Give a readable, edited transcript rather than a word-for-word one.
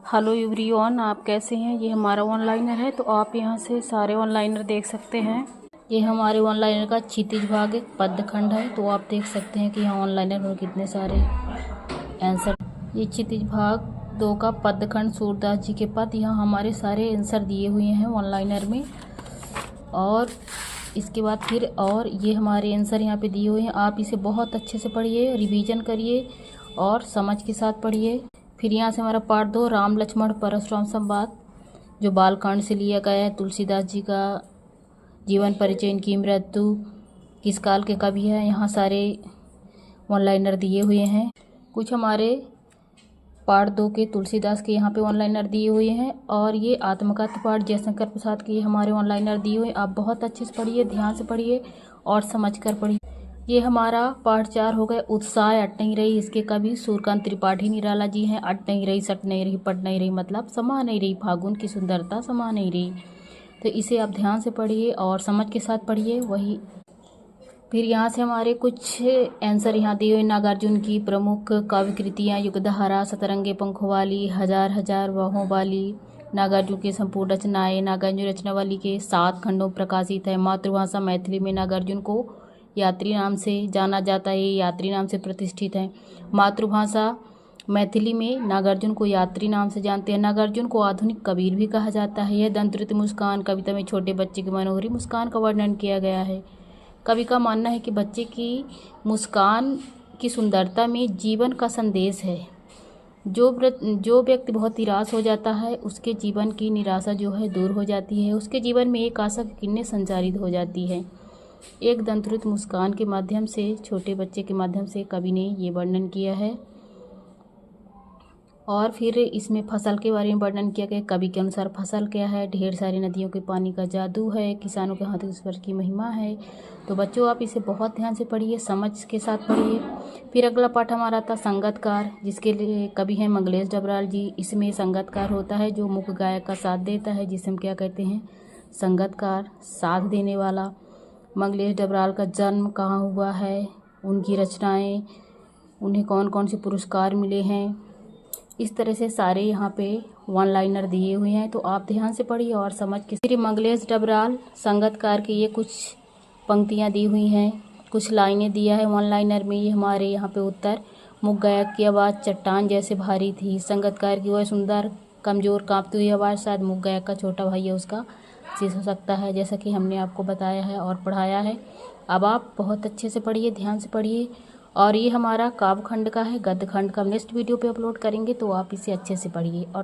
Hello everyone, आप कैसे हैं। ये हमारा ऑनलाइनर है, तो आप यहां से सारे ऑनलाइनर देख सकते हैं। ये हमारे ऑनलाइनर का क्षितिज भाग एक पद्यखंड है, तो आप देख सकते हैं कि यहाँ ऑनलाइनर में कितने सारे आंसर। ये क्षितिज भाग 2 का पद्यखंड सूरदास जी के पद, यहाँ हमारे सारे आंसर दिए हुए हैं ऑनलाइनर में। और इसके बाद फिर और ये हमारे आंसर यहाँ पे दिए हुए हैं। आप इसे बहुत अच्छे से पढ़िए, रिवीजन करिए और समझ के साथ पढ़िए। फिर यहाँ से हमारा पार्ट 2 राम लक्ष्मण परशुराम संवाद, जो बालकांड से लिया गया है। तुलसीदास जी का जीवन परिचय, इनकी मृत्यु किस काल के कवि है, यहाँ सारे ऑनलाइनर दिए हुए हैं। कुछ हमारे पार्ट 2 के तुलसीदास के यहाँ पे ऑनलाइनर दिए हुए हैं। और ये आत्मकथा पाठ जयशंकर प्रसाद के हमारे ऑनलाइनर दिए हुए हैं। आप बहुत अच्छे से पढ़िए, ध्यान से पढ़िए और समझ कर पढ़िए। ये हमारा पार्ट 4 हो गए उत्साह अट नहीं रही, इसके कवि सूर्यकांत त्रिपाठी निराला जी हैं। अट नहीं रही, सट नहीं रही, पट नहीं रही, मतलब समा नहीं रही, फागुन की सुंदरता समा नहीं रही। तो इसे आप ध्यान से पढ़िए और समझ के साथ पढ़िए। वही फिर यहाँ से हमारे कुछ आंसर यहाँ दिए हुए। नागार्जुन की प्रमुख काव्य कृतियाँ युगधहारा, सतरंगे पंखों वाली, हजार हजार बाहों वाली। नागार्जुन की संपूर्ण रचनाएं नागार्जुन रचनावली के 7 खंडों प्रकाशित है। मातृभाषा मैथिली में नागार्जुन को यात्री नाम से जाना जाता है, ये यात्री नाम से प्रतिष्ठित है। मातृभाषा मैथिली में नागार्जुन को यात्री नाम से जानते हैं। नागार्जुन को आधुनिक कबीर भी कहा जाता है। यह दंतृत मुस्कान कविता में छोटे बच्चे की मनोहरी मुस्कान का वर्णन किया गया है। कवि का मानना है कि बच्चे की मुस्कान की सुंदरता में जीवन का संदेश है। जो व्यक्ति बहुत निराश हो जाता है, उसके जीवन की निराशा जो है दूर हो जाती है। उसके जीवन में एक आशा की किरणें संचारित हो जाती है। एक दंतृत मुस्कान के माध्यम से, छोटे बच्चे के माध्यम से कवि ने ये वर्णन किया है। और फिर इसमें फसल के बारे में वर्णन किया गया। कवि के अनुसार फसल क्या है, ढेर सारी नदियों के पानी का जादू है, किसानों के हाथों ईश्वर की महिमा है। तो बच्चों आप इसे बहुत ध्यान से पढ़िए, समझ के साथ पढ़िए। फिर अगला पाठ हमारा था संगतकार, जिसके लिए कवि हैं मंगलेश डबराल जी। इसमें संगतकार होता है जो मुख्य गायक का साथ देता है, जिसे हम क्या कहते हैं, संगतकार, साथ देने वाला। मंगलेश डबराल का जन्म कहाँ हुआ है, उनकी रचनाएं, उन्हें कौन कौन से पुरस्कार मिले हैं, इस तरह से सारे यहाँ पे वन लाइनर दिए हुए हैं। तो आप ध्यान से पढ़िए और समझ के। श्री मंगलेश डबराल संगतकार के ये कुछ पंक्तियाँ दी हुई हैं, कुछ लाइनें दिया है वन लाइनर में। ये हमारे यहाँ पे उत्तर। मुख्य गायक की आवाज़ चट्टान जैसे भारी थी। संगतकार की वह सुंदर कमज़ोर काँपती हुई आवाज़ शायद मुख्य गायक का छोटा भाई है, उसका शीश हो सकता है, जैसा कि हमने आपको बताया है और पढ़ाया है। अब आप बहुत अच्छे से पढ़िए, ध्यान से पढ़िए। और ये हमारा काव्य खंड का है, गद्य खंड का हम नेक्स्ट वीडियो पे अपलोड करेंगे, तो आप इसे अच्छे से पढ़िए और